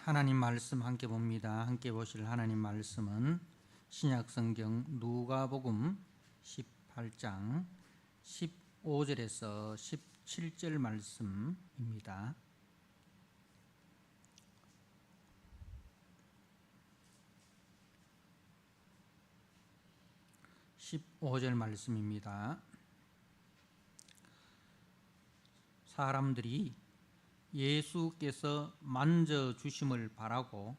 하나님 말씀 함께 봅니다. 함께 보실 하나님 말씀은 신약성경 누가복음 18장 15절에서 17절 말씀입니다. (15절) 말씀입니다. 사람들이 예수께서 만져주심을 바라고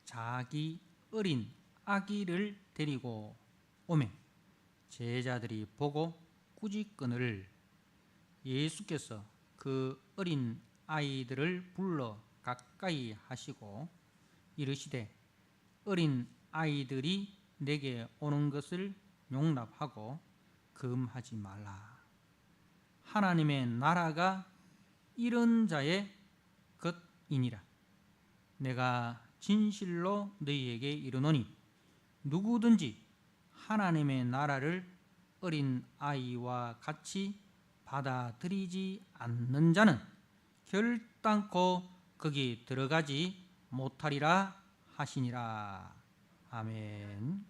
자기 어린 아기를 데리고 오매 제자들이 보고 꾸짖거늘 예수께서 그 어린 아이들을 불러 가까이 하시고 이르시되 어린 아이들이 내게 오는 것을 용납하고 금하지 말라. 하나님의 나라가 이런 자의 것이니라. 내가 진실로 너희에게 이르노니 누구든지 하나님의 나라를 어린 아이와 같이 받아들이지 않는 자는 결단코 거기 들어가지 못하리라 하시니라. 아멘.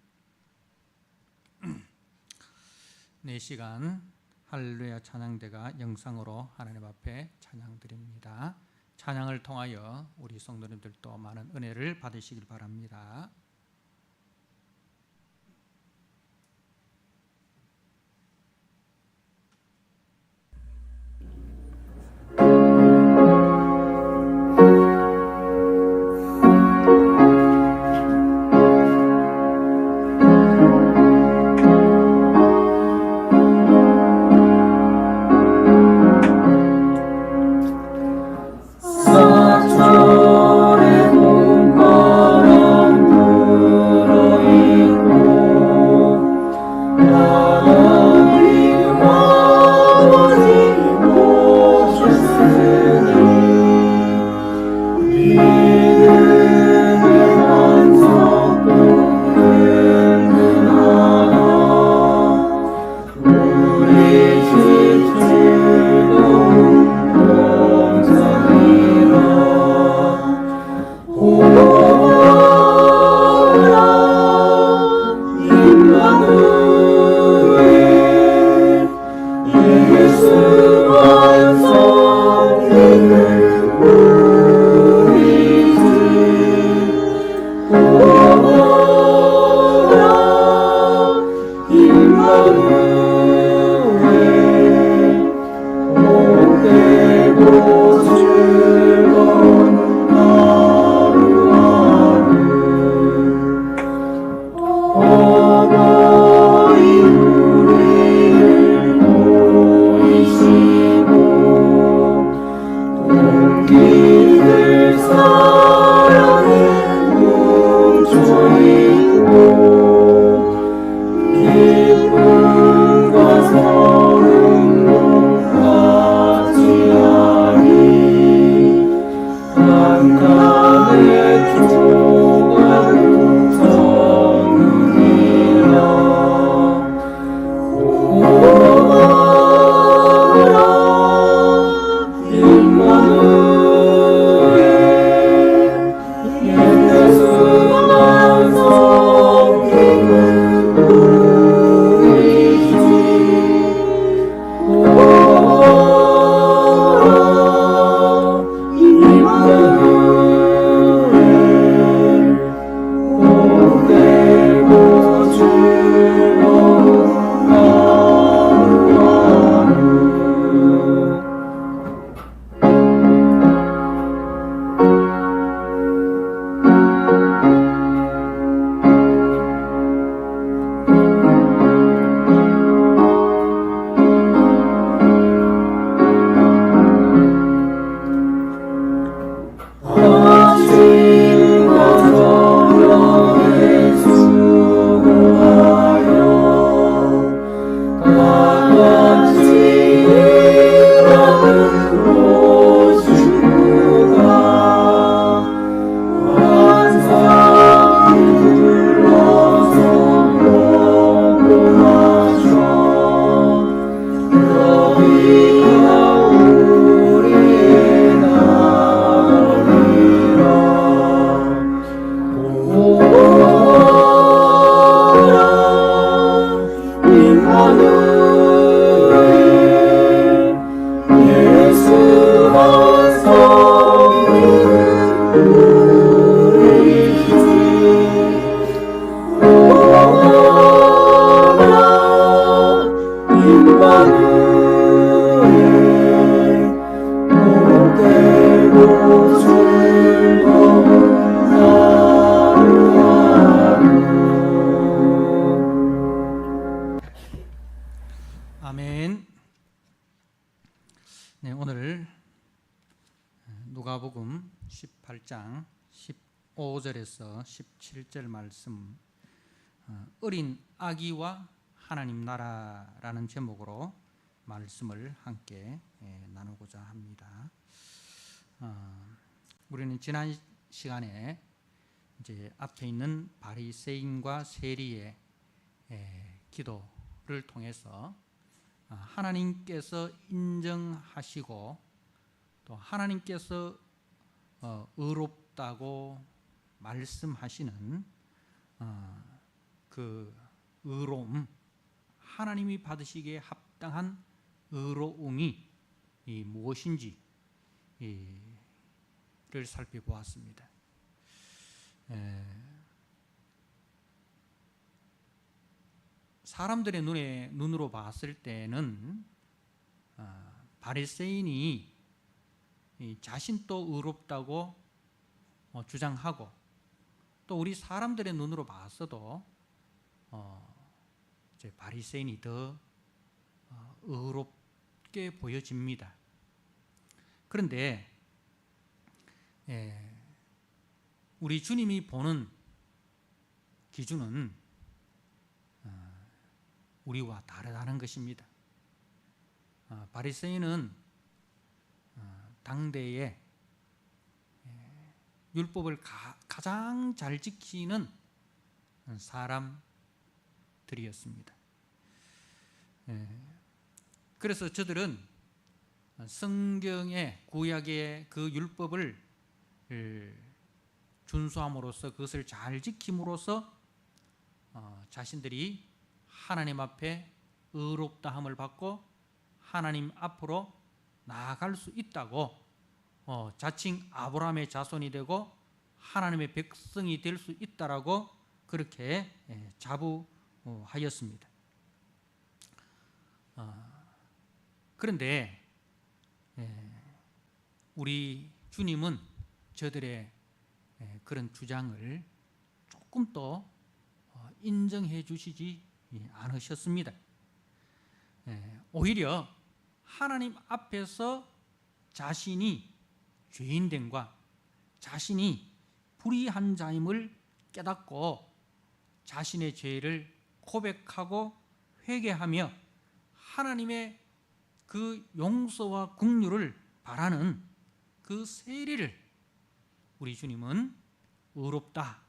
네 시간 할렐루야 찬양대가 영상으로 하나님 앞에 찬양드립니다. 찬양을 통하여 우리 성도님들도 많은 은혜를 받으시길 바랍니다. 사철의 눈바람 아멘. 네, 오늘 누가복음 18장 15절에서 17절 말씀, 어린 아기와 하나님 나라라는 제목으로 말씀을 함께 나누고자 합니다. 우리는 지난 시간에 이제 앞에 있는 바리새인과 세리의 기도를 통해서 하나님께서 인정하시고 또 하나님께서 의롭다고 말씀하시는 그 의로움, 하나님이 받으시기에 합당한 의로움이 무엇인지를 살펴보았습니다. 사람들의 눈으로 봤을 때는 바리새인이 자신도 의롭다고 주장하고, 또 우리 사람들의 눈으로 봤어도 이제 바리새인이 더 의롭게 보여집니다. 그런데 우리 주님이 보는 기준은 우리와 다르다는 것입니다. 바리새인은 당대에 율법을 가장 잘 지키는 사람들이었습니다. 그래서 저들은 성경의 구약의 그 율법을 준수함으로써, 그것을 잘 지킴으로써 자신들이 하나님 앞에 의롭다함을 받고 하나님 앞으로 나아갈 수 있다고, 자칭 아브라함의 자손이 되고 하나님의 백성이 될 수 있다라고 그렇게 자부하였습니다. 그런데 우리 주님은 저들의 그런 주장을 조금 더 인정해 주시지 않으셨습니다. 오히려 하나님 앞에서 자신이 죄인됨과 자신이 불의한 자임을 깨닫고 자신의 죄를 고백하고 회개하며 하나님의 그 용서와 긍휼을 바라는 그 세리를 우리 주님은 의롭다,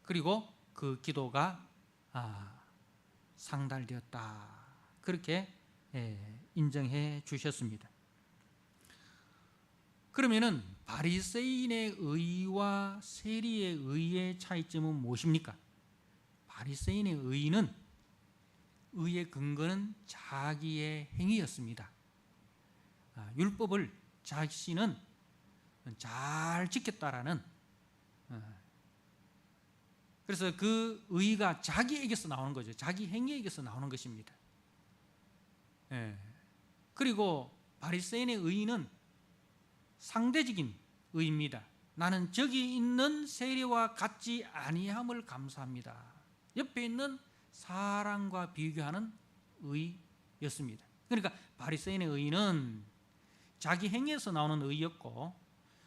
그리고 그 기도가 상달되었다, 그렇게 인정해 주셨습니다. 그러면은 바리새인의 의와 세리의 의의 차이점은 무엇입니까? 바리새인의 의는, 의의 근거는 자기의 행위였습니다. 율법을 자신은 잘 지켰다라는, 그래서 그 의가 자기에게서 나오는 거죠. 자기 행위에게서 나오는 것입니다. 그리고 바리새인의 의는 상대적인 의입니다. 나는 저기 있는 세리와 같지 아니함을 감사합니다. 옆에 있는 사람과 비교하는 의였습니다. 그러니까 바리새인의 의는 자기 행위에서 나오는 의였고,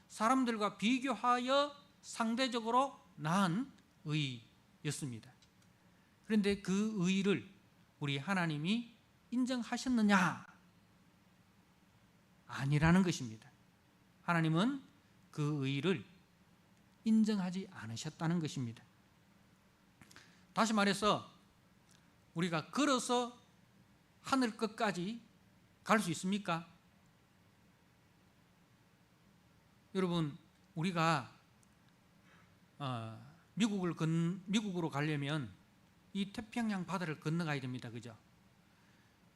사람들과 비교하여 상대적으로 나은 의였습니다. 그런데 그 의를 우리 하나님이 인정하셨느냐? 아니라는 것입니다. 하나님은 그 의를 인정하지 않으셨다는 것입니다. 다시 말해서 우리가 걸어서 하늘 끝까지 갈 수 있습니까? 여러분, 우리가 미국으로 가려면 이 태평양 바다를 건너가야 됩니다. 그죠?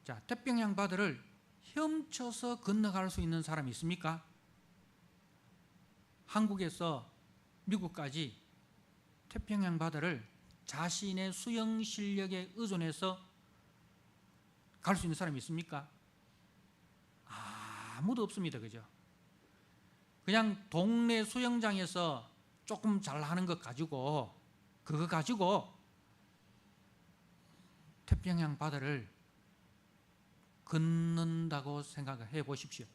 자, 태평양 바다를 헤엄쳐서 건너갈 수 있는 사람이 있습니까? 한국에서 미국까지 태평양 바다를 자신의 수영 실력에 의존해서 갈 수 있는 사람이 있습니까? 아무도 없습니다. 그죠? 그냥 동네 수영장에서 조금 잘하는 것 가지고 그거 가지고 태평양 바다를 건넌다고 생각해 보십시오.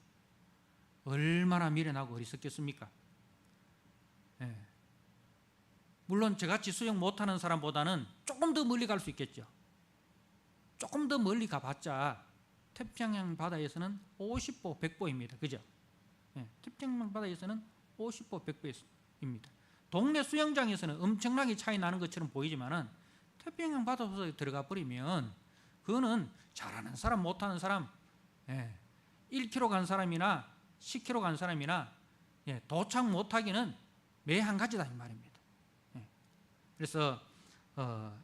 얼마나 미련하고 어리석겠습니까? 예. 물론 저같이 수영 못하는 사람보다는 조금 더 멀리 갈 수 있겠죠. 조금 더 멀리 가봤자 태평양 바다에서는 50보 100보입니다. 그죠? 예. 태평양 바다에서는 50보 100보입니다. 동네 수영장에서는 엄청나게 차이 나는 것처럼 보이지만은 태평양 바다 속에 들어가 버리면 그거는 잘하는 사람 못하는 사람, 1km 간 사람이나 10km 간 사람이나 도착 못하기는 매 한 가지다 이 말입니다. 그래서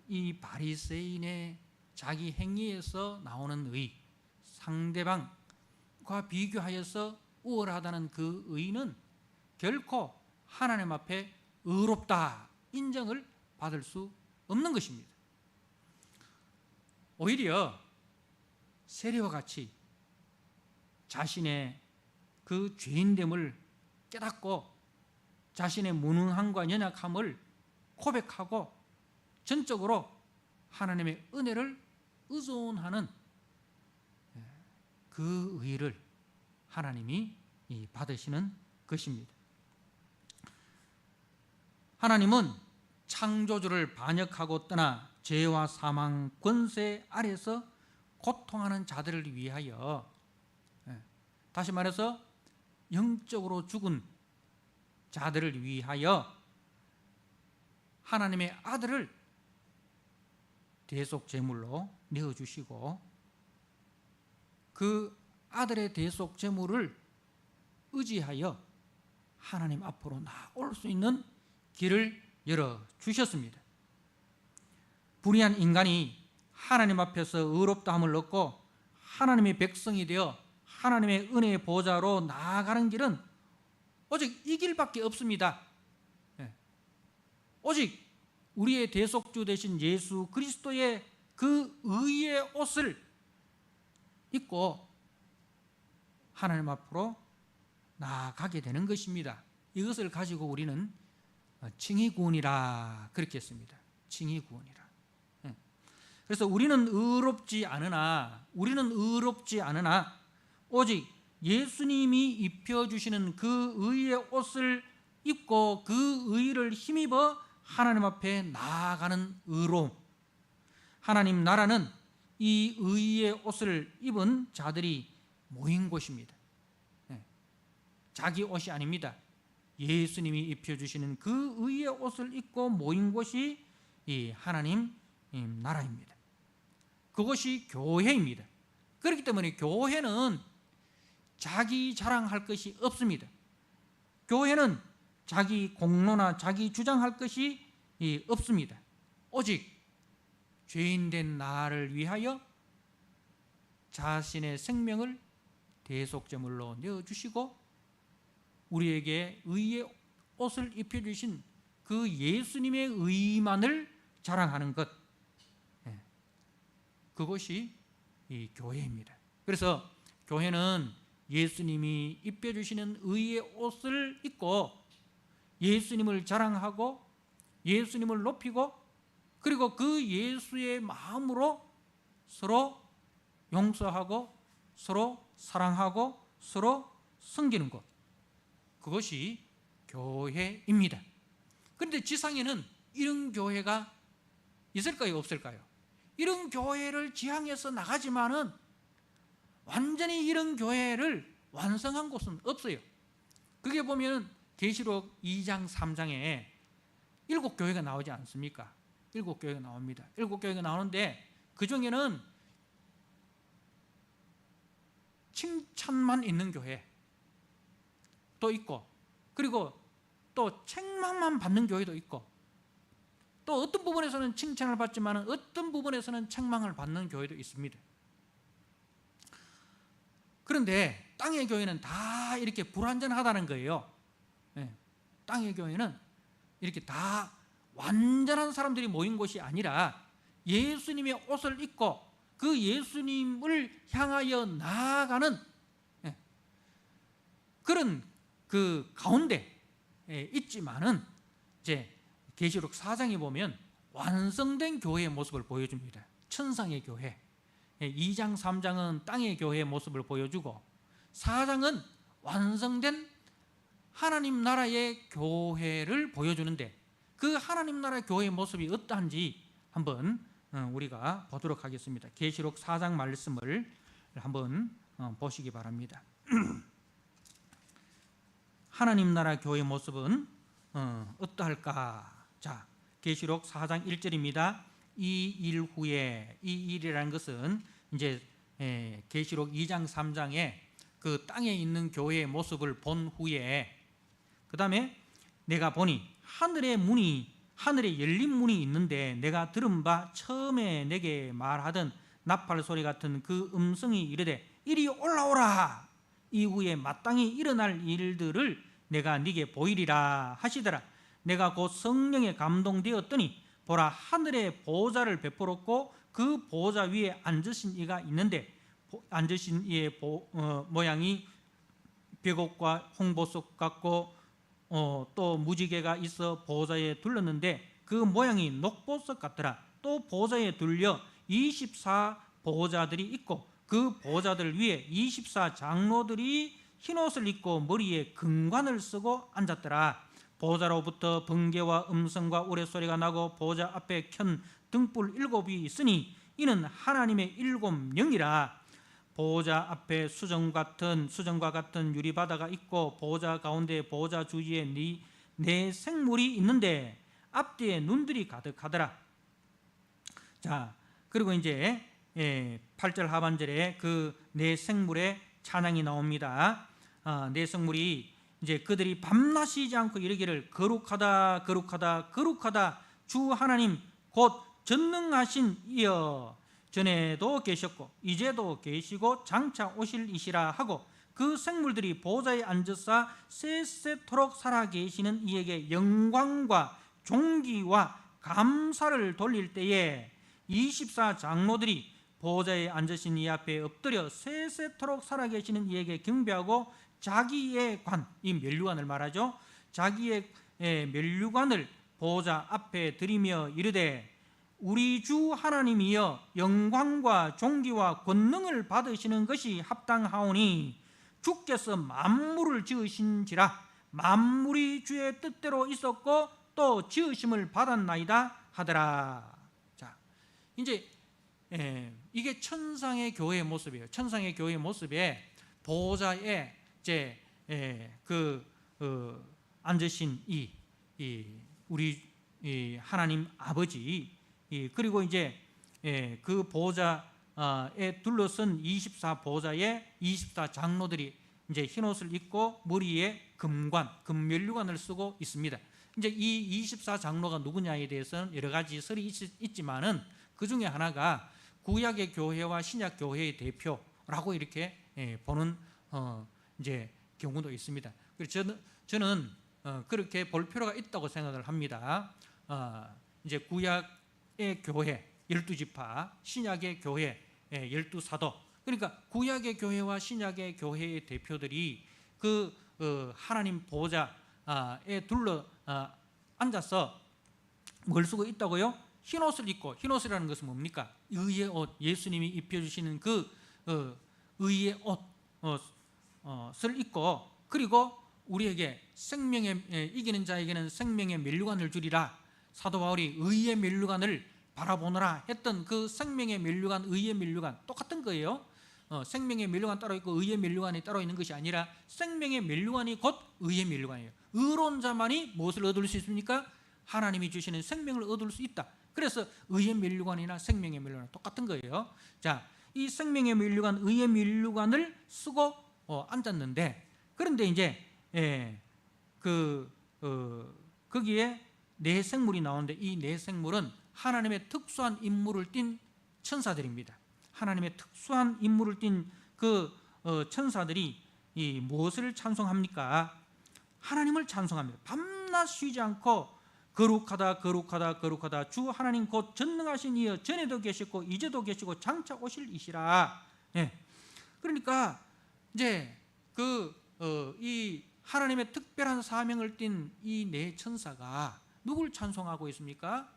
이 바리새인의 자기 행위에서 나오는 의, 상대방과 비교하여서 우월하다는 그 의는 결코 하나님 앞에 의롭다 인정을 받을 수 없는 것입니다. 오히려 세리와 같이 자신의 그 죄인됨을 깨닫고 자신의 무능함과 연약함을 고백하고 전적으로 하나님의 은혜를 의존하는 그 의를 하나님이 받으시는 것입니다. 하나님은 창조주를 반역하고 떠나 죄와 사망 권세 아래서 고통하는 자들을 위하여, 다시 말해서 영적으로 죽은 자들을 위하여 하나님의 아들을 대속 제물로 내어주시고 그 아들의 대속 제물을 의지하여 하나님 앞으로 나올 수 있는 길을 열어주셨습니다. 불의한 인간이 하나님 앞에서 의롭다함을 얻고 하나님의 백성이 되어 하나님의 은혜의 보좌로 나아가는 길은 오직 이 길밖에 없습니다. 오직 우리의 대속주 되신 예수 그리스도의 그 의의 옷을 입고 하나님 앞으로 나아가게 되는 것입니다. 이것을 가지고 우리는 칭의구원이라 그렇게 했습니다. 칭의구원이라. 그래서 우리는 의롭지 않으나 오직 예수님이 입혀주시는 그 의의 옷을 입고 그 의를 힘입어 하나님 앞에 나아가는 의로움. 하나님 나라는 이 의의 옷을 입은 자들이 모인 곳입니다. 자기 옷이 아닙니다. 예수님이 입혀주시는 그 의의 옷을 입고 모인 곳이 이 하나님 나라입니다. 그것이 교회입니다. 그렇기 때문에 교회는 자기 자랑할 것이 없습니다. 교회는 자기 공로나 자기 주장할 것이 없습니다. 오직 죄인된 나를 위하여 자신의 생명을 대속제물로 내어주시고 우리에게 의의 옷을 입혀주신 그 예수님의 의만을 자랑하는 것, 그것이 이 교회입니다. 그래서 교회는 예수님이 입혀주시는 의의 옷을 입고 예수님을 자랑하고 예수님을 높이고 그리고 그 예수의 마음으로 서로 용서하고 서로 사랑하고 서로 섬기는 것, 그것이 교회입니다. 그런데 지상에는 이런 교회가 있을까요? 없을까요? 이런 교회를 지향해서 나가지만은 완전히 이런 교회를 완성한 곳은 없어요. 그게 보면 계시록 2장 3장에 7교회가 나오지 않습니까? 7교회가 나옵니다. 7교회가 나오는데 그 중에는 칭찬만 있는 교회 또 있고, 그리고 또 책망만 받는 교회도 있고, 또 어떤 부분에서는 칭찬을 받지만 어떤 부분에서는 책망을 받는 교회도 있습니다. 그런데 땅의 교회는 다 이렇게 불완전하다는 거예요. 땅의 교회는 이렇게 다 완전한 사람들이 모인 곳이 아니라 예수님의 옷을 입고 그 예수님을 향하여 나아가는 그런 그 가운데 있지만은 이제 계시록 4장에 보면 완성된 교회의 모습을 보여줍니다. 천상의 교회. 2장 3장은 땅의 교회의 모습을 보여주고 4장은 완성된 하나님 나라의 교회를 보여주는데 그 하나님 나라의 교회의 모습이 어떠한지 한번 우리가 보도록 하겠습니다. 계시록 4장 말씀을 한번 보시기 바랍니다. 하나님 나라 교회의 모습은 어떠할까? 자, 계시록 4장 1절입니다. 이 일 후에, 이 일이라는 것은 이제 계시록 2장 3장에 그 땅에 있는 교회의 모습을 본 후에 그 다음에 내가 보니 하늘에 열린 문이 있는데 내가 들은 바 처음에 내게 말하던 나팔 소리 같은 그 음성이 이르되 이리 올라오라. 이후에 마땅히 일어날 일들을 내가 네게 보이리라 하시더라. 내가 곧 성령에 감동되었더니 보라, 하늘에 보좌를 베풀었고 그 보좌 위에 앉으신 이가 있는데 앉으신 이의 모양이 벽옥과 홍보석 같고 또 무지개가 있어 보좌에 둘렀는데 그 모양이 녹보석 같더라. 또 보좌에 둘려 24 보좌들이 있고 그 보좌들 위에 24 장로들이 흰옷을 입고 머리에 금관을 쓰고 앉았더라. 보좌로부터 번개와 음성과 우레소리가 나고 보좌 앞에 켠 등불 7이 있으니 이는 하나님의 7명이라. 보좌 앞에 수정과 같은 유리바다가 있고 보좌 가운데 보좌 주위에 네 생물이 있는데 앞뒤에 눈들이 가득하더라. 자, 그리고 이제 8절 하반절에 그 네 생물의 찬양이 나옵니다. 네 생물이 이제 그들이 밤낮 쉬지 않고 이르기를 거룩하다 거룩하다 거룩하다 주 하나님 곧 전능하신 이여, 전에도 계셨고 이제도 계시고 장차 오실 이시라 하고 그 생물들이 보좌에 앉으사 세세토록 살아계시는 이에게 영광과 존귀와 감사를 돌릴 때에 24 장로들이 보좌에 앉으신 이 앞에 엎드려 세세토록 살아계시는 이에게 경배하고 자기의 관, 이 면류관을 말하죠. 자기의 면류관을 보좌 앞에 드리며 이르되 우리 주 하나님이여, 영광과 존귀와 권능을 받으시는 것이 합당하오니 주께서 만물을 지으신지라. 만물이 주의 뜻대로 있었고 또 지으심을 받았나이다 하더라. 자, 이제 이게 천상의 교회의 모습이에요. 천상의 교회의 모습에 보좌에 이제 앉으신 우리 하나님 아버지, 그리고 이제 그 보좌에 둘러선 24 보좌에 24 장로들이 이제 흰옷을 입고 머리에 금면류관을 쓰고 있습니다. 이제 이 24 장로가 누구냐에 대해서는 여러 가지 설이 있지만은 그 중에 하나가 구약의 교회와 신약 교회의 대표라고 이렇게 보는 이제 경우도 있습니다. 그래서 저는 그렇게 볼 필요가 있다고 생각을 합니다. 이제 구약의 교회 12지파, 신약의 교회 12사도, 그러니까 구약의 교회와 신약의 교회의 대표들이 그 하나님 보좌에 둘러 앉아서 뭘 쓰고 있다고요? 흰옷을 입고, 흰옷이라는 것은 뭡니까? 의의 옷, 예수님이 입혀주시는 그 의의 옷을 입고, 그리고 우리에게 이기는 자에게는 생명의 면류관을 주리라. 사도 바울이 의의 면류관을 바라보느라 했던 그 생명의 면류관, 의의 면류관 똑같은 거예요. 생명의 면류관 따로 있고 의의 면류관이 따로 있는 것이 아니라 생명의 면류관이 곧 의의 면류관이에요. 의로운 자만이 무엇을 얻을 수 있습니까? 하나님이 주시는 생명을 얻을 수 있다. 그래서 의의 면류관이나 생명의 면류관 똑같은 거예요. 자, 이 생명의 면류관, 의의 면류관을 쓰고 앉았는데, 그런데 이제 거기에 네 생물이 나오는데 이 네 생물은 하나님의 특수한 임무를 띤 천사들입니다. 하나님의 특수한 임무를 띤 그 천사들이 무엇을 찬송합니까? 하나님을 찬송합니다. 밤낮 쉬지 않고 거룩하다 거룩하다 거룩하다 주 하나님 곧 전능하신 이여, 전에도 계시고 이제도 계시고 장차 오실 이시라. 그러니까 이제 이 하나님의 특별한 사명을 띤 이 네 천사가 누굴 찬송하고 있습니까?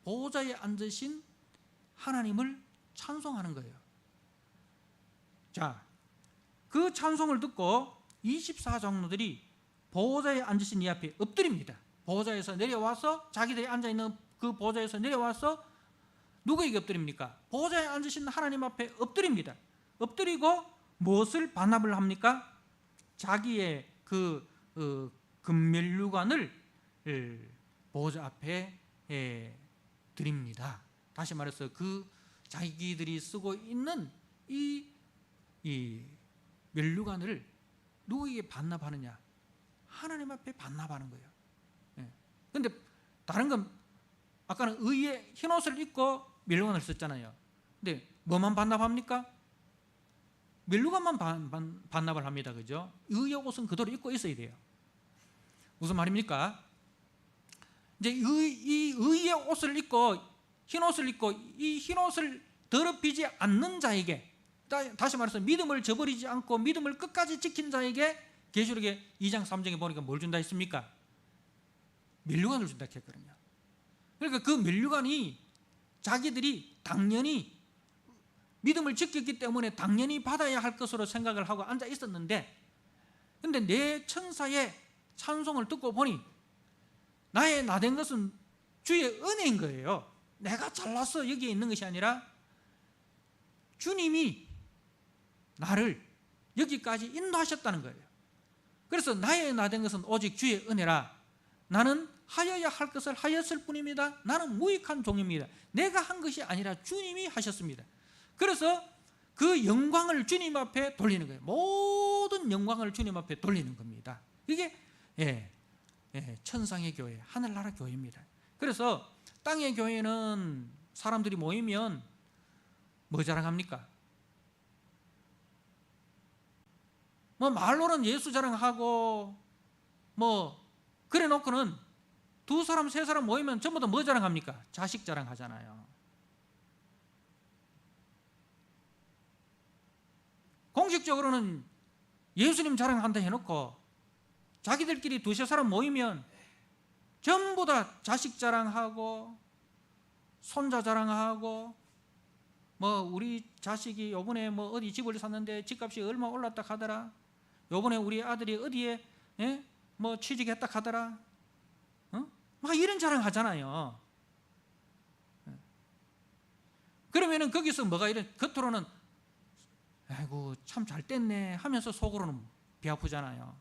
보호자에 앉으신 하나님을 찬송하는 거예요. 자, 그 찬송을 듣고 24장로들이 보호자에 앉으신 이 앞에 엎드립니다. 보호자에서 내려와서 자기들이 앉아있는 그 보호자에서 내려와서 누구에게 엎드립니까? 보호자에 앉으신 하나님 앞에 엎드립니다. 엎드리고 무엇을 반납을 합니까? 자기의 그 금면류관을 보호자 앞에 드립니다. 다시 말해서 그 자기들이 쓰고 있는 이 면류관을 누구에게 반납하느냐? 하나님 앞에 반납하는 거예요. 그런데 다른 건 아까는 의의 흰옷을 입고 면류관을 썼잖아요. 근데 뭐만 반납합니까? 면류관만 반납을 합니다. 그죠? 의의 옷은 그대로 입고 있어야 돼요. 무슨 말입니까? 이제 이 의의 옷을 입고 흰옷을 입고 이 흰옷을 더럽히지 않는 자에게, 다시 말해서 믿음을 저버리지 않고 믿음을 끝까지 지킨 자에게 계시록의 2장 3장에 보니까 뭘 준다 했습니까? 면류관을 준다 했거든요. 그러니까 그 면류관이 자기들이 당연히 믿음을 지켰기 때문에 당연히 받아야 할 것으로 생각을 하고 앉아 있었는데, 그런데 내 천사의 찬송을 듣고 보니 나의 나된 것은 주의 은혜인 거예요. 내가 잘나서 여기에 있는 것이 아니라 주님이 나를 여기까지 인도하셨다는 거예요. 그래서 나의 나된 것은 오직 주의 은혜라. 나는 하여야 할 것을 하였을 뿐입니다. 나는 무익한 종입니다. 내가 한 것이 아니라 주님이 하셨습니다. 그래서 그 영광을 주님 앞에 돌리는 거예요. 모든 영광을 주님 앞에 돌리는 겁니다. 이게 천상의 교회, 하늘나라 교회입니다. 그래서 땅의 교회는 사람들이 모이면 뭐 자랑합니까? 뭐 말로는 예수 자랑하고 뭐 그래 놓고는 두 사람 세 사람 모이면 전부 다 뭐 자랑합니까? 자식 자랑하잖아요. 공식적으로는 예수님 자랑한다 해놓고 자기들끼리 두세 사람 모이면 전부 다 자식 자랑하고 손자 자랑하고 뭐 우리 자식이 요번에 뭐 어디 집을 샀는데 집값이 얼마 올랐다 하더라. 요번에 우리 아들이 어디에 뭐 취직했다 하더라. 막 이런 자랑 하잖아요. 그러면은 거기서 뭐가 이런 겉으로는 아이고 참 잘 됐네 하면서 속으로는 배 아프잖아요.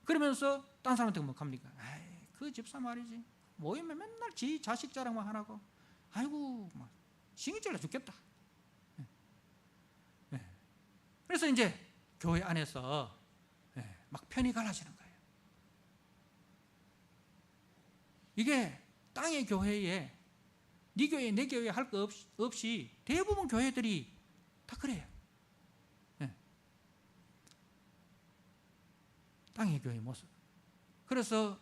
그러면서 딴 사람한테 뭐 합니까? 아이 그 집사 말이지 모이면 맨날 지 자식 자랑만 하라고. 아이고 막 신이 찔러 죽겠다. 그래서 이제 교회 안에서 막 편이 갈라지는 거예요. 이게 땅의 교회에 네 교회 내 교회 할 거 없이 대부분 교회들이 다 그래요. 땅의 교회 모습. 그래서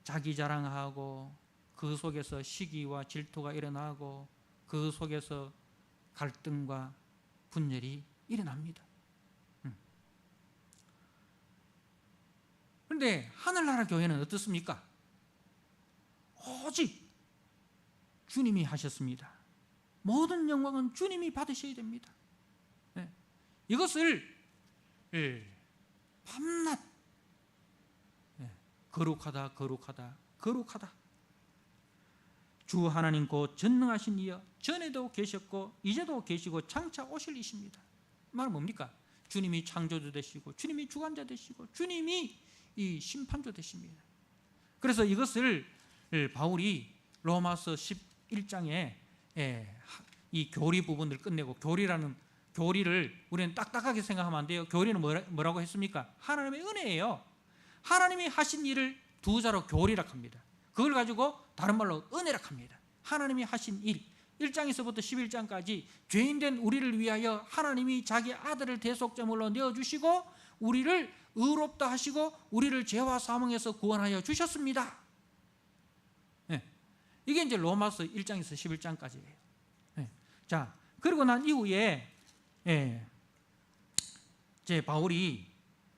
자기 자랑하고 그 속에서 시기와 질투가 일어나고 그 속에서 갈등과 분열이 일어납니다. 그런데 하늘나라 교회는 어떻습니까? 오직 주님이 하셨습니다. 모든 영광은 주님이 받으셔야 됩니다. 이것을 밤낮 거룩하다 거룩하다 거룩하다. 주 하나님 곧 전능하신 이여 전에도 계셨고 이제도 계시고 장차 오실 이십니다. 말은 뭡니까? 주님이 창조주 되시고 주님이 주관자 되시고 주님이 이 심판주 되십니다. 그래서 이것을 바울이 로마서 11장에 이 교리 부분을 끝내고, 교리를 우리는 딱딱하게 생각하면 안 돼요. 교리는 뭐라고 했습니까? 하나님의 은혜예요. 하나님이 하신 일을 두 자로 교리라 합니다. 그걸 가지고 다른 말로 은혜라 합니다. 하나님이 하신 일, 1장에서부터 11장까지 죄인된 우리를 위하여 하나님이 자기 아들을 대속제물로 내어주시고 우리를 의롭다 하시고 우리를 죄와 사망에서 구원하여 주셨습니다. 이게 이제 로마서 1장에서 11장까지예요. 자, 그리고 난 이후에 제 바울이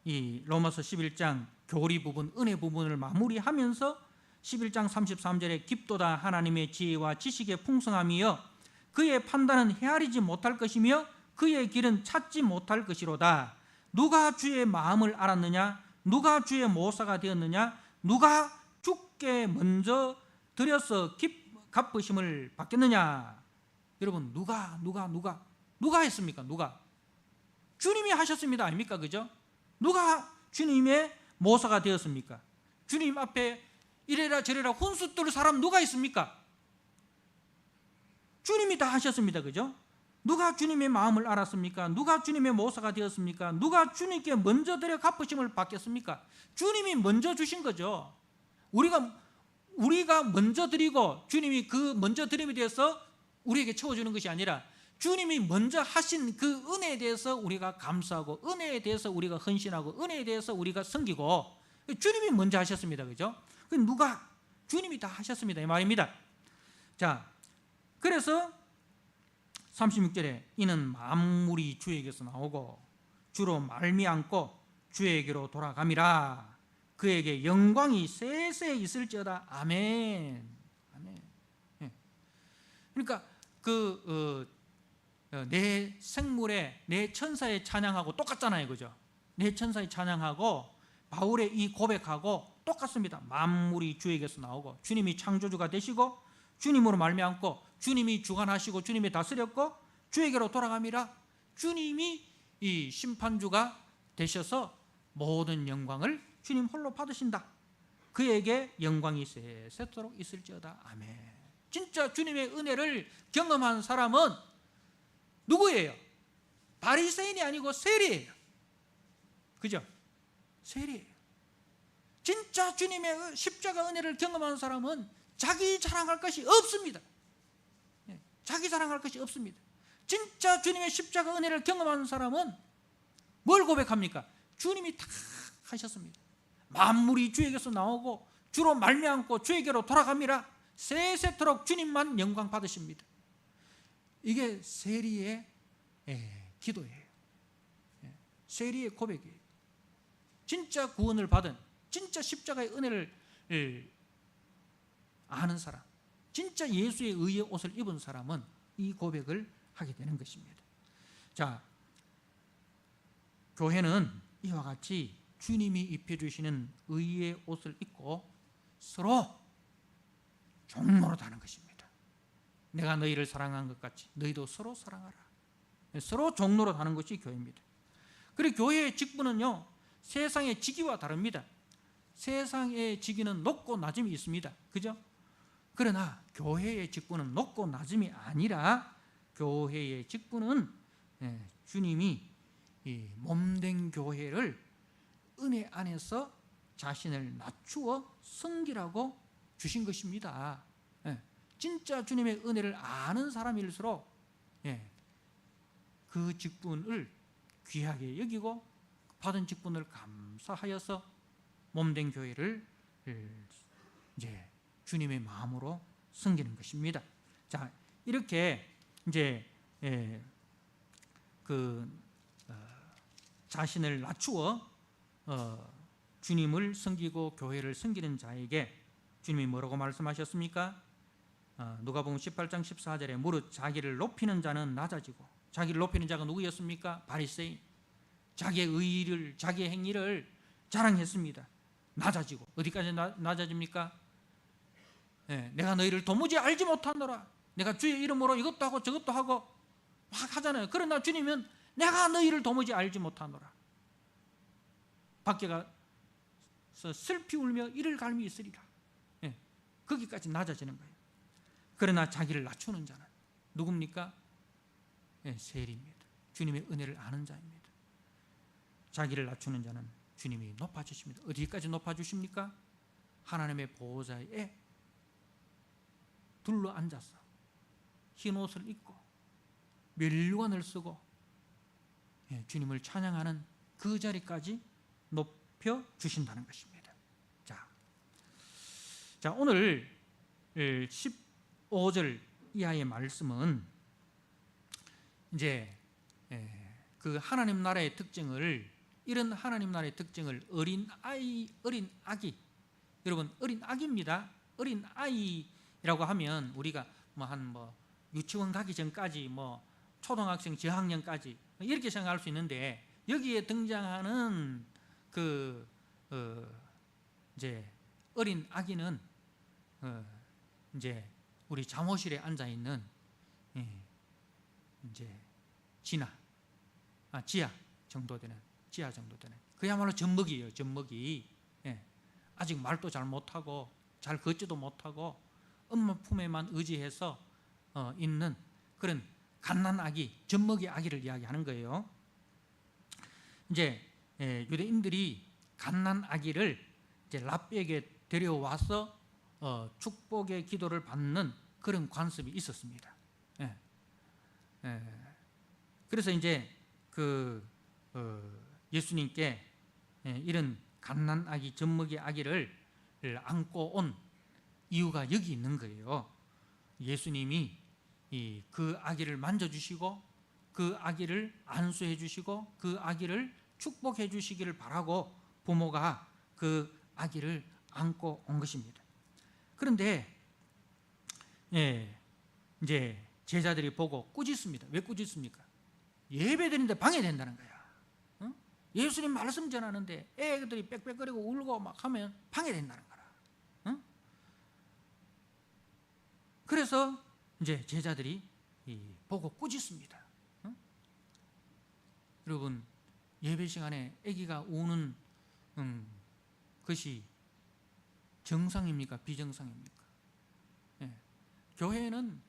이 로마서 11장 교리 부분, 은혜 부분을 마무리하면서 11장 33절에 깊도다 하나님의 지혜와 지식의 풍성함이여 그의 판단은 헤아리지 못할 것이며 그의 길은 찾지 못할 것이로다. 누가 주의 마음을 알았느냐? 누가 주의 모사가 되었느냐? 누가 주께 먼저 드려서 갚으심을 받겠느냐? 여러분, 누가 했습니까? 누가? 주님이 하셨습니다. 아닙니까? 그죠? 누가 주님의 모사가 되었습니까? 주님 앞에 이래라 저래라 훈수 뜰 사람 누가 있습니까? 주님이 다 하셨습니다. 그죠? 누가 주님의 마음을 알았습니까? 누가 주님의 모사가 되었습니까? 누가 주님께 먼저 드려 갚으심을 받겠습니까? 주님이 먼저 주신 거죠. 우리가 먼저 드리고 주님이 그 먼저 드림에 대해서 우리에게 채워주는 것이 아니라 주님이 먼저 하신 그 은혜에 대해서 우리가 감사하고 은혜에 대해서 우리가 헌신하고 은혜에 대해서 우리가 섬기고 주님이 먼저 하셨습니다. 그죠? 누가? 주님이 다 하셨습니다. 이 말입니다. 자, 그래서 36절에 이는 만물이 주에게서 나오고 주로 말미암고 주에게로 돌아감이라. 그에게 영광이 세세 있을지어다. 아멘. 아멘. 예. 그러니까 내 생물에 내 천사의 찬양하고 똑같잖아요. 그죠? 내 천사의 찬양하고 바울의 이 고백하고 똑같습니다. 만물이 주에게서 나오고 주님이 창조주가 되시고 주님으로 말미암고 주님이 주관하시고 주님이 다스렸고 주에게로 돌아감이라. 주님이 이 심판주가 되셔서 모든 영광을 주님 홀로 받으신다. 그에게 영광이 세세토록 있을지어다. 아멘. 진짜 주님의 은혜를 경험한 사람은 누구예요? 바리새인이 아니고 세리예요. 그죠? 세리예요. 진짜 주님의 십자가 은혜를 경험한 사람은 자기 자랑할 것이 없습니다. 자기 자랑할 것이 없습니다. 진짜 주님의 십자가 은혜를 경험한 사람은 뭘 고백합니까? 주님이 다 하셨습니다. 만물이 주에게서 나오고 주로 말미암고 주에게로 돌아갑니다. 세세토록 주님만 영광 받으십니다. 이게 세리의 기도예요. 세리의 고백이에요. 진짜 구원을 받은, 진짜 십자가의 은혜를 아는 사람, 진짜 예수의 의의 옷을 입은 사람은 이 고백을 하게 되는 것입니다. 자, 교회는 이와 같이 주님이 입혀주시는 의의 옷을 입고 서로 종로로 다는 것입니다. 내가 너희를 사랑한 것 같이 너희도 서로 사랑하라. 서로 종로로 다는 것이 교회입니다. 그리고 교회의 직분은요, 세상의 직위와 다릅니다. 세상의 직위는 높고 낮음이 있습니다. 그죠? 그러나 교회의 직분은 높고 낮음이 아니라 교회의 직분은 주님이 몸된 교회를 은혜 안에서 자신을 낮추어 섬기라고 주신 것입니다. 진짜 주님의 은혜를 아는 사람일수록 그 직분을 귀하게 여기고 받은 직분을 감사하여서 몸된 교회를 이제 주님의 마음으로 섬기는 것입니다. 자, 이렇게 이제 자신을 낮추어 주님을 섬기고 교회를 섬기는 자에게 주님이 뭐라고 말씀하셨습니까? 누가복음 18장 14절에 무릇 자기를 높이는 자는 낮아지고, 자기를 높이는 자가 누구였습니까? 바리새인. 자기의 의의를, 자기의 행위를 자랑했습니다. 낮아지고. 어디까지 낮아집니까? 내가 너희를 도무지 알지 못하노라. 내가 주의 이름으로 이것도 하고 저것도 하고 막 하잖아요. 그러나 주님은 내가 너희를 도무지 알지 못하노라. 밖에 가서 슬피 울며 이를 갈미 있으리라. 거기까지 낮아지는 거예요. 그러나 자기를 낮추는 자는 누굽니까? 세리입니다. 주님의 은혜를 아는 자입니다. 자기를 낮추는 자는 주님이 높아주십니다. 어디까지 높아주십니까? 하나님의 보호자에 둘러 앉아서 흰 옷을 입고 멸관을 쓰고 주님을 찬양하는 그 자리까지 높여주신다는 것입니다. 자, 오늘 15절 이하의 말씀은 이제 그 하나님 나라의 특징을 이런 하나님 나라의 특징을 어린 아기, 여러분 어린 아기입니다. 어린 아이라고 하면 우리가 유치원 가기 전까지 초등학생 저학년까지 이렇게 생각할 수 있는데, 여기에 등장하는 이제 어린 아기는 이제 우리 잠옷실에 앉아 있는 이제 지하 정도 되는 그야말로 젖먹이에요. 젖먹이. 아직 말도 잘 못하고 잘 걷지도 못하고 엄마 품에만 의지해서 있는 그런 갓난아기, 젖먹이 아기를 이야기하는 거예요. 이제 유대인들이 갓난아기를 이제 랍비에게 데려와서 축복의 기도를 받는 그런 관습이 있었습니다. 그래서 이제 예수님께 이런 갓난아기, 젖먹이 아기를 안고 온 이유가 여기 있는 거예요. 예수님이 그 아기를 만져주시고 그 아기를 안수해 주시고 그 아기를 축복해 주시기를 바라고 부모가 그 아기를 안고 온 것입니다. 그런데 이제 제자들이 보고 꾸짖습니다. 왜 꾸짖습니까? 예배드리는데 방해된다는 거야. 예수님 말씀 전하는데 애들이 빽빽거리고 울고 막 하면 방해된다는 거라. 그래서 이제 제자들이 보고 꾸짖습니다. 여러분, 예배 시간에 아기가 우는 것이 정상입니까? 비정상입니까? 교회에는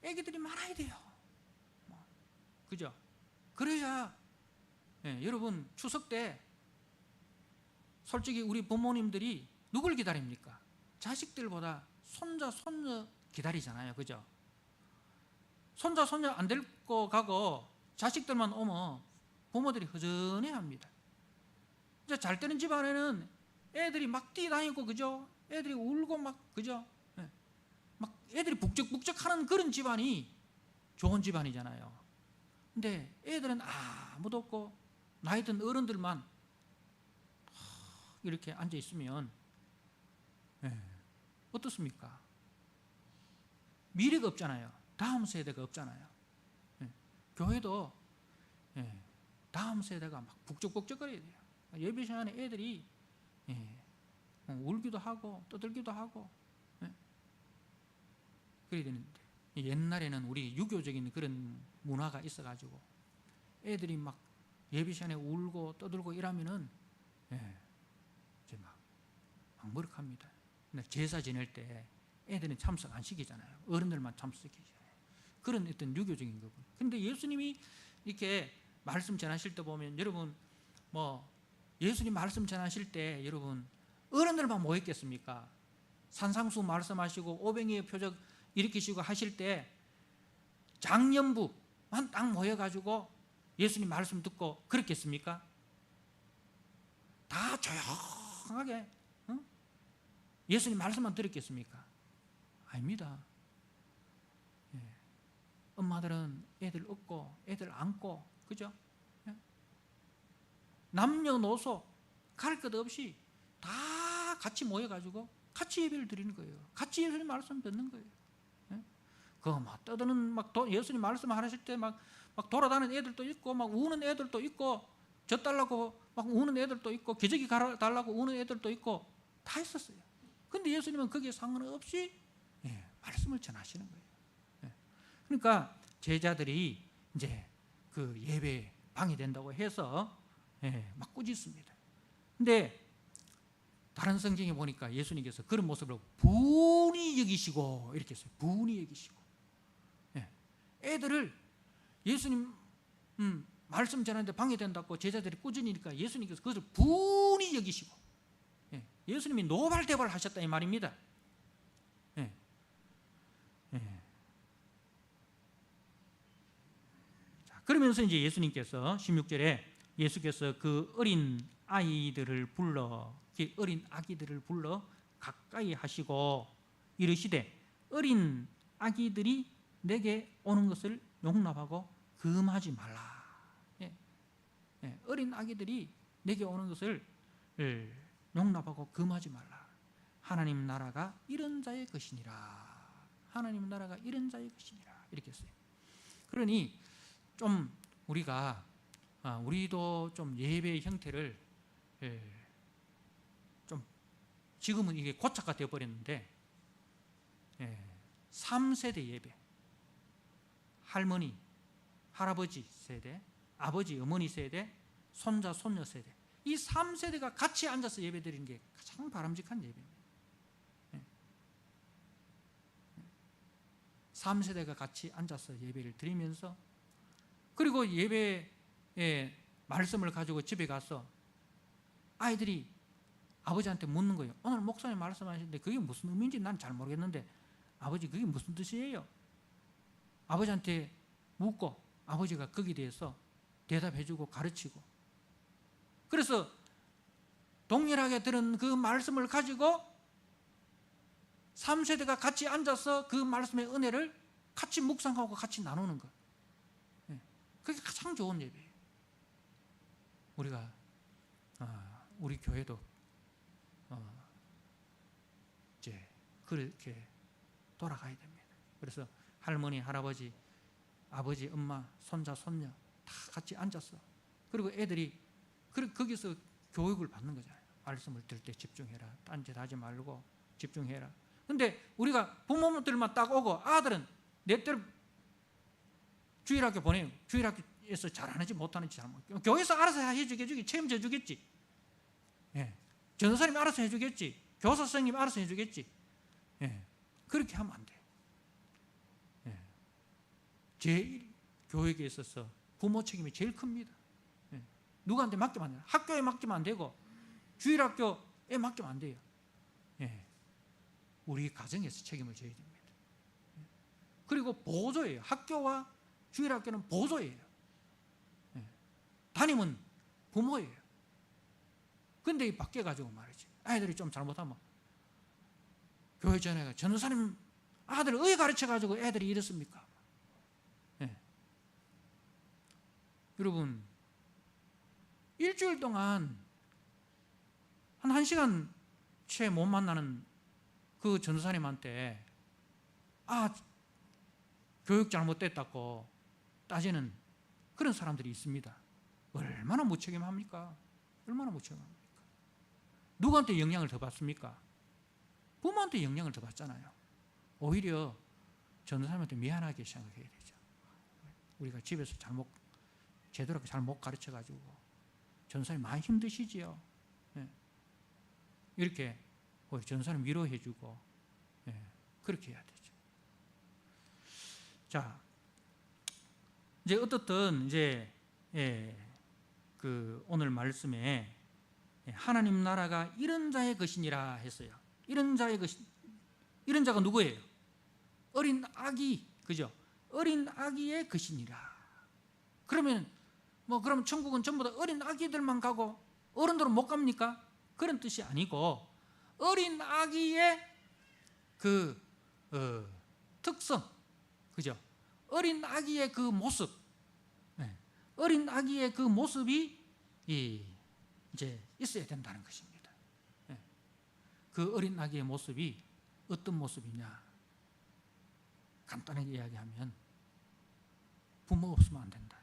아기들이 많아야 돼요. 그죠? 그래야 여러분, 추석 때 솔직히 우리 부모님들이 누굴 기다립니까? 자식들보다 손자, 손녀 기다리잖아요. 그죠? 손자, 손녀 안 데리고 가고 자식들만 오면 부모들이 허전해합니다. 이제 잘 되는 집안에는 애들이 막 뛰다니고, 그죠? 애들이 울고 막, 그죠? 막 애들이 북적북적하는 그런 집안이 좋은 집안이잖아요. 근데 애들은 아무도 없고 나이 든 어른들만 이렇게 앉아 있으면 어떻습니까? 미래가 없잖아요. 다음 세대가 없잖아요. 교회도 다음 세대가 막 북적북적거려야 돼요. 예배 시간에 애들이 울기도 하고 떠들기도 하고 그래야 되는데, 옛날에는 우리 유교적인 그런 문화가 있어가지고 애들이 막 예배 시간에 울고 떠들고 이러면은 이제 막 머쓱합니다. 근데 제사 지낼 때 애들은 참석 안 시키잖아요. 어른들만 참석시키잖아요. 그런 어떤 유교적인 거고. 근데 예수님이 이렇게 말씀 전하실 때 보면, 여러분 예수님 말씀 전하실 때 여러분 어른들만 모였겠습니까? 산상수 말씀하시고 오병이의 표적 일으키시고 하실 때 장년부만 딱 모여가지고 예수님 말씀 듣고 그렇겠습니까? 다 조용하게 예수님 말씀만 들었겠습니까? 아닙니다. 엄마들은 애들 업고 애들 안고, 그죠? 남녀노소 갈 것 없이 다 같이 모여가지고 같이 예배를 드리는 거예요. 같이 예수님 말씀 듣는 거예요. 막 떠드는 예수님 말씀 하실 때 막 돌아다니는 애들도 있고 막 우는 애들도 있고 젖 달라고 막 우는 애들도 있고 기저귀 갈아달라고 우는 애들도 있고 다 있었어요. 근데 예수님은 거기에 상관없이 말씀을 전하시는 거예요. 그러니까 제자들이 이제 그 예배 방해된다고 해서 막 꾸짖습니다. 근데 다른 성경에 보니까 예수님께서 그런 모습을 분이 여기시고 이렇게 했어요. 분이 여기시고. 애들을 예수님 말씀 전하는데 방해된다고 제자들이 꾸짖으니까 예수님께서 그것을 분이 여기시고, 예수님이 노발대발 하셨다 이 말입니다. 자, 그러면서 이제 예수님께서 16절에 예수께서 그 어린 아이들을 불러, 어린 아기들을 불러 가까이 하시고 이르시되 어린 아기들이 내게 오는 것을 용납하고 금하지 말라. 어린 아기들이 내게 오는 것을 용납하고 금하지 말라. 하나님 나라가 이런 자의 것이니라. 하나님 나라가 이런 자의 것이니라. 이렇게 했어요. 그러니 좀 우리도 좀 예배의 형태를 좀 지금은 이게 고착화 되어 버렸는데 3세대 예배, 할머니, 할아버지 세대, 아버지, 어머니 세대, 손자, 손녀 세대, 이 3세대가 같이 앉아서 예배 드리는 게 가장 바람직한 예배입니다. 3세대가 같이 앉아서 예배를 드리면서, 그리고 예배의 말씀을 가지고 집에 가서 아이들이 아버지한테 묻는 거예요. 오늘 목사님 말씀하시는데 그게 무슨 의미인지 난 잘 모르겠는데 아버지 그게 무슨 뜻이에요? 아버지한테 묻고 아버지가 거기에 대해서 대답해주고 가르치고, 그래서 동일하게 들은 그 말씀을 가지고 3세대가 같이 앉아서 그 말씀의 은혜를 같이 묵상하고 같이 나누는 것, 그게 가장 좋은 예배예요. 우리 교회도 이제 그렇게 돌아가야 됩니다. 그래서 할머니, 할아버지, 아버지, 엄마, 손자, 손녀 다 같이 앉았어. 그리고 애들이 거기서 교육을 받는 거잖아요. 말씀을 들을 때 집중해라. 딴짓 하지 말고 집중해라. 근데 우리가 부모들만 딱 오고 아들은 내 때를 주일학교 보내요. 주일학교에서 잘하는지 못하는지 잘 모르겠고, 교회에서 알아서 해주겠지. 책임져 주겠지. 전도사님이 알아서 해주겠지. 교사 선생님이 알아서 해주겠지. 그렇게 하면 안 돼요. 제일 교육에 있어서 부모 책임이 제일 큽니다. 누구한테 맡기면 안 돼요. 학교에 맡기면 안 되고 주일학교에 맡기면 안 돼요. 우리 가정에서 책임을 져야 됩니다. 그리고 보조예요. 학교와 주일학교는 보조예요. 담임은 부모예요. 근데 이 밖에 가지고 말이지, 아이들이 좀 잘못하면 교회 전에 전도사님 아들을 왜 가르쳐가지고 애들이 이렇습니까? 여러분, 일주일 동안 한 1시간 채 못 만나는 그 전도사님한테 교육 잘못됐다고 따지는 그런 사람들이 있습니다. 얼마나 무책임합니까? 얼마나 무책임합니까? 누구한테 영향을 더 받습니까? 부모한테 영향을 더 받잖아요. 오히려 전도사님한테 미안하게 생각해야 되죠. 우리가 집에서 제대로 잘 못 가르쳐가지고 전도사님 많이 힘드시지요. 이렇게 우리 전도사님 위로해주고 그렇게 해야 되죠. 자, 이제 어떻든 이제 그 오늘 말씀에 하나님 나라가 이런 자의 것이니라 했어요. 이런 자가 누구예요? 어린 아기, 그죠? 어린 아기의 것이니라. 그러면 그럼 천국은 전부 다 어린 아기들만 가고 어른들은 못 갑니까? 그런 뜻이 아니고, 어린 아기의 그 특성, 그죠? 어린 아기의 그 모습, 어린 아기의 그 모습이 이제 있어야 된다는 것입니다. 그 어린 아기의 모습이 어떤 모습이냐? 간단하게 이야기하면 부모 없으면 안 된다.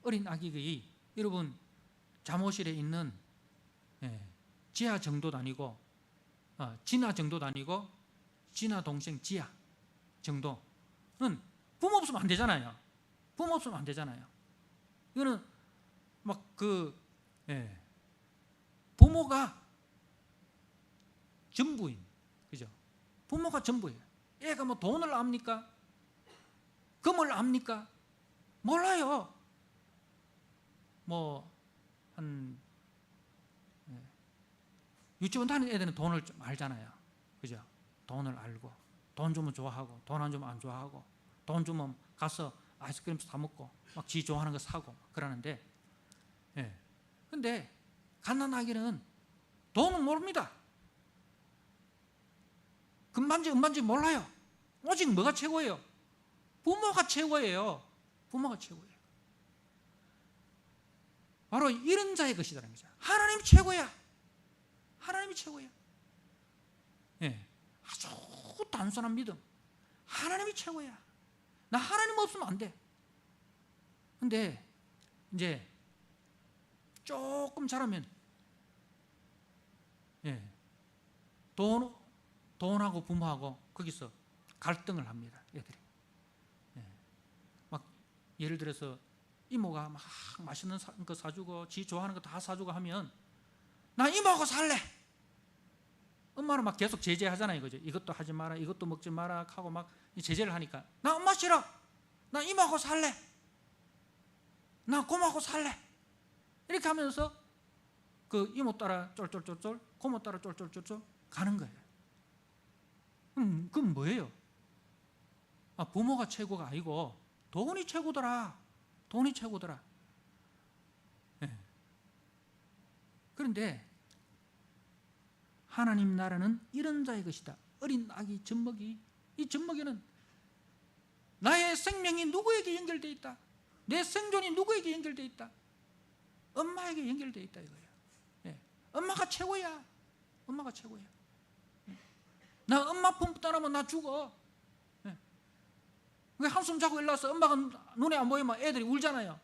어린 아기의, 여러분 잠옷실에 있는 지하 정도도 아니고 진아 정도도 아니고 진아 동생 지아 정도는 부모 없으면 안 되잖아요. 부모 없으면 안 되잖아요. 이거는 부모가 전부인, 그죠? 부모가 전부예요. 애가 돈을 압니까? 금을 압니까? 몰라요. 유치원 다니는 애들은 돈을 좀 알잖아요. 그죠? 돈을 알고, 돈 주면 좋아하고, 돈 안 주면 안 좋아하고, 돈 주면 가서 아이스크림 사 먹고, 지 좋아하는 거 사고, 그러는데, 근데, 갓난아기는 돈은 모릅니다. 금반지, 은반지 몰라요. 오직 뭐가 최고예요? 부모가 최고예요. 부모가 최고예요. 바로 이런 자의 것이라는 거죠. 하나님이 최고야. 하나님이 최고야. 예, 아주 단순한 믿음. 하나님이 최고야. 나 하나님 없으면 안 돼. 근데 이제 조금 자라면 돈하고 부모하고 거기서 갈등을 합니다. 애들이. 막 예를 들어서 이모가 막 맛있는 거 사주고 지 좋아하는 거 다 사주고 하면 나 이모하고 살래. 엄마는 막 계속 제재하잖아요. 이거죠. 이것도 하지 마라, 이것도 먹지 마라 하고 막 제재를 하니까 나 엄마 싫어. 나 이모하고 살래. 나 고모하고 살래. 이렇게 하면서 그 이모 따라 쫄쫄쫄쫄, 고모 따라 쫄쫄쫄쫄 가는 거예요. 그럼 뭐예요? 부모가 최고가 아니고 돈이 최고더라. 돈이 최고더라. 네. 그런데 하나님 나라는 이런 자의 것이다. 어린 아기 젖먹이. 이 젖먹이는 나의 생명이 누구에게 연결되어 있다. 내 생존이 누구에게 연결되어 있다. 엄마에게 연결되어 있다 이거예요. 네. 엄마가 최고야. 엄마가 최고야. 네. 나 엄마 품 떠나면 나 죽어. 네. 왜 한숨 자고 일어나서 엄마가 눈에 안 보이면 애들이 울잖아요.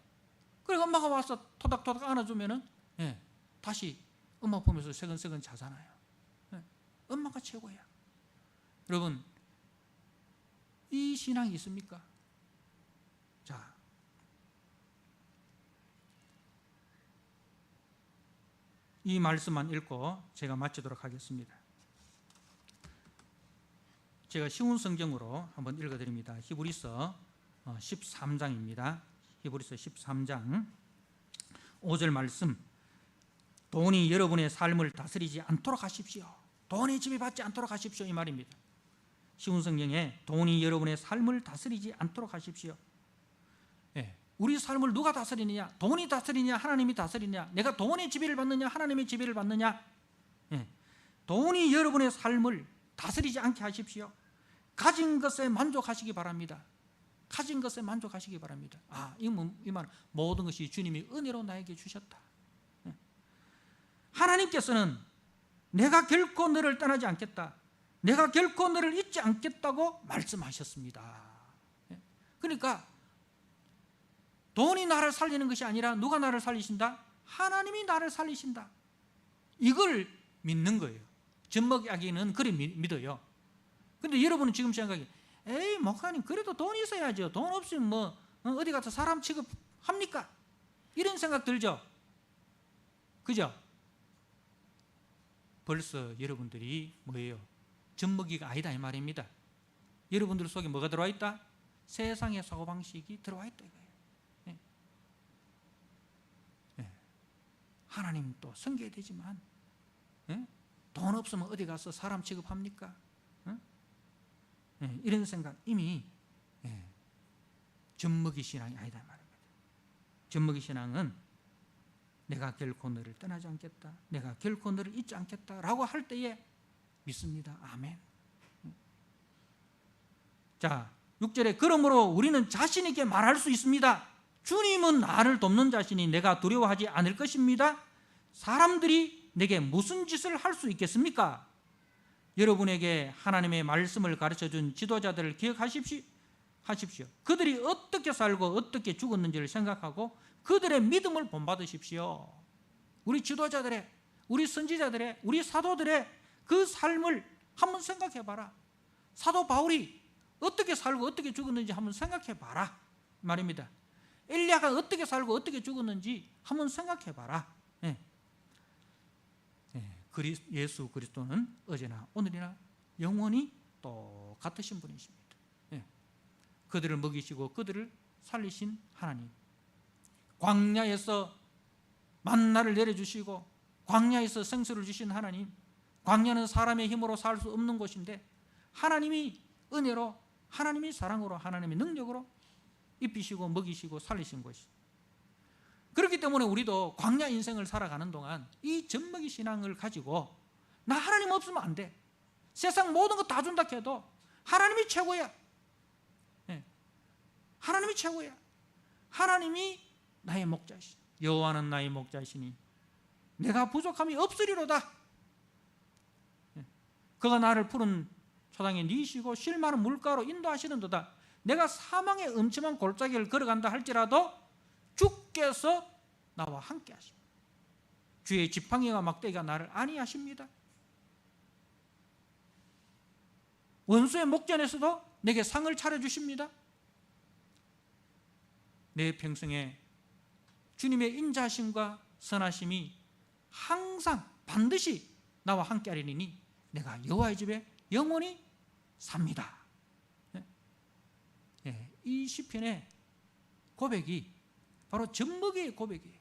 그리고 엄마가 와서 토닥토닥 안아주면은 다시 엄마 보면서 새근새근 자잖아요. 엄마가 최고야. 여러분, 이 신앙이 있습니까? 자, 이 말씀만 읽고 제가 마치도록 하겠습니다. 제가 쉬운 성경으로 한번 읽어드립니다. 히브리서 13장입니다. 히브리서 13장 5절 말씀. 돈이 여러분의 삶을 다스리지 않도록 하십시오. 돈에 지배받지 않도록 하십시오. 이 말입니다. 쉬운 성경에 돈이 여러분의 삶을 다스리지 않도록 하십시오. 우리 삶을 누가 다스리느냐? 돈이 다스리느냐? 하나님이 다스리느냐? 내가 돈의 지배를 받느냐? 하나님의 지배를 받느냐? 돈이 여러분의 삶을 다스리지 않게 하십시오. 가진 것에 만족하시기 바랍니다. 가진 것에 만족하시기 바랍니다. 이 말 모든 것이 주님이 은혜로 나에게 주셨다. 하나님께서는 내가 결코 너를 떠나지 않겠다. 내가 결코 너를 잊지 않겠다고 말씀하셨습니다. 그러니까 돈이 나를 살리는 것이 아니라 누가 나를 살리신다? 하나님이 나를 살리신다. 이걸 믿는 거예요. 젖먹이 아기는 그리 믿어요. 근데 여러분은 지금 생각이 에이 목사님 그래도 돈이 있어야죠. 돈 없으면 뭐 어디 가서 사람 취급합니까? 이런 생각 들죠? 그죠? 벌써 여러분들이 뭐예요? 젖먹이가 아니다 이 말입니다. 여러분들 속에 뭐가 들어와 있다? 세상의 사고방식이 들어와 있다 이거예요. 하나님 또 섬겨야 되지만 돈 없으면 어디 가서 사람 취급합니까? 이런 생각 이미 젖먹이 신앙이 아니다 말입니다. 젖먹이 신앙은 내가 결코 너를 떠나지 않겠다. 내가 결코 너를 잊지 않겠다라고 할 때에 믿습니다. 아멘. 자, 6절에 그러므로 우리는 자신 있게 말할 수 있습니다. 주님은 나를 돕는 자신이 내가 두려워하지 않을 것입니다. 사람들이 내게 무슨 짓을 할 수 있겠습니까? 여러분에게 하나님의 말씀을 가르쳐준 지도자들을 기억하십시오. 그들이 어떻게 살고 어떻게 죽었는지를 생각하고 그들의 믿음을 본받으십시오. 우리 지도자들의, 우리 선지자들의, 우리 사도들의 그 삶을 한번 생각해봐라. 사도 바울이 어떻게 살고 어떻게 죽었는지 한번 생각해봐라 말입니다. 엘리야가 어떻게 살고 어떻게 죽었는지 한번 생각해봐라. 예수 그리스도는 어제나 오늘이나 영원히 똑같으신 분이십니다. 그들을 먹이시고 그들을 살리신 하나님, 광야에서 만나를 내려주시고 광야에서 생수를 주신 하나님, 광야는 사람의 힘으로 살 수 없는 곳인데 하나님이 은혜로, 하나님이 사랑으로, 하나님의 능력으로 입히시고 먹이시고 살리신 것이. 그렇기 때문에 우리도 광야 인생을 살아가는 동안 이 젖먹이 신앙을 가지고 나 하나님 없으면 안 돼. 세상 모든 거 다 준다 해도 하나님이 최고야. 하나님이 최고야. 하나님이 나의 목자시. 여호와는 나의 목자시니 내가 부족함이 없으리로다. 그가 나를 푸른 초당에 니시고 쉴 만한 물가로 인도하시는도다. 내가 사망의 음침한 골짜기를 걸어간다 할지라도 주께서 나와 함께 하십니다. 주의 지팡이와 막대기가 나를 안위하십니다. 원수의 목전에서도 내게 상을 차려주십니다. 내 평생에 주님의 인자하심과 선하심이 항상 반드시 나와 함께 하리니 내가 여호와의 집에 영원히 삽니다. 이 시편의 고백이 바로 젖먹이의 고백이에요.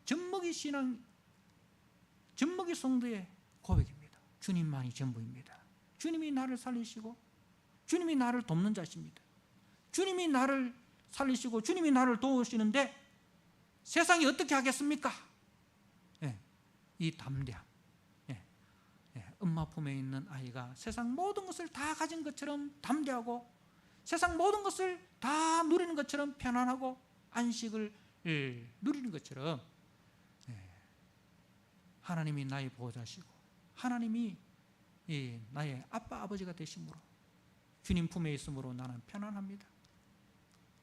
젖먹이 신앙, 젖먹이 성도의 고백입니다. 주님만이 전부입니다. 주님이 나를 살리시고 주님이 나를 돕는 자십니다. 주님이 나를 살리시고 주님이 나를 도우시는데 세상이 어떻게 하겠습니까? 이 담대함. 엄마 품에 있는 아이가 세상 모든 것을 다 가진 것처럼 담대하고 세상 모든 것을 다 누리는 것처럼 편안하고 안식을 누리는 것처럼 하나님이 나의 보호자시고 하나님이 나의 아빠 아버지가 되심으로 주님 품에 있으므로 나는 편안합니다.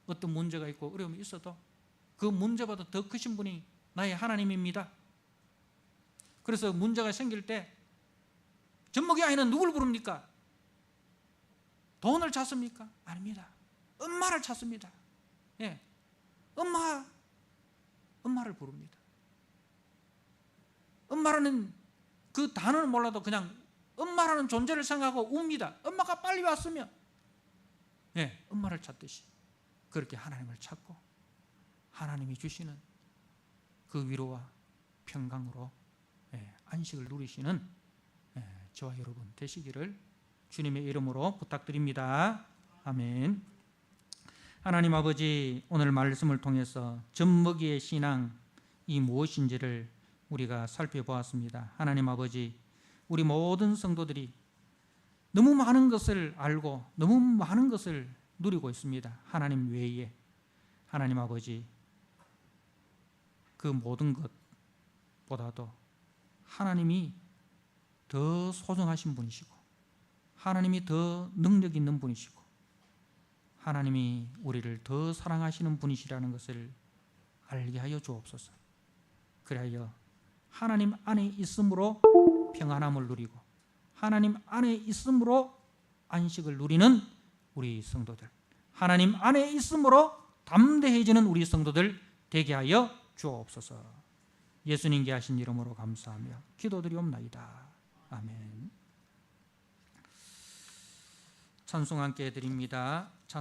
어떤 문제가 있고 어려움이 있어도 그 문제보다 더 크신 분이 나의 하나님입니다. 그래서 문제가 생길 때 젖먹이 아이는 누굴 부릅니까? 돈을 찾습니까? 아닙니다. 엄마를 찾습니다. 엄마를 부릅니다. 엄마라는 그 단어는 몰라도 그냥 엄마라는 존재를 생각하고 웁니다. 엄마가 빨리 왔으면 엄마를 찾듯이 그렇게 하나님을 찾고 하나님이 주시는 그 위로와 평강으로 안식을 누리시는 저와 여러분 되시기를 주님의 이름으로 부탁드립니다. 아멘. 하나님 아버지, 오늘 말씀을 통해서 젖먹이의 신앙이 무엇인지를 우리가 살펴보았습니다. 하나님 아버지, 우리 모든 성도들이 너무 많은 것을 알고 너무 많은 것을 누리고 있습니다. 하나님 외에. 하나님 아버지, 그 모든 것보다도 하나님이 더 소중하신 분이시고 하나님이 더 능력 있는 분이시고 하나님이 우리를 더 사랑하시는 분이시라는 것을 알게 하여 주옵소서. 그리하여 하나님 안에 있음으로 평안함을 누리고 하나님 안에 있음으로 안식을 누리는 우리 성도들, 하나님 안에 있음으로 담대해지는 우리 성도들 되게 하여 주옵소서. 예수님께 하신 이름으로 감사하며 기도드리옵나이다. 아멘. 찬송 함께 드립니다.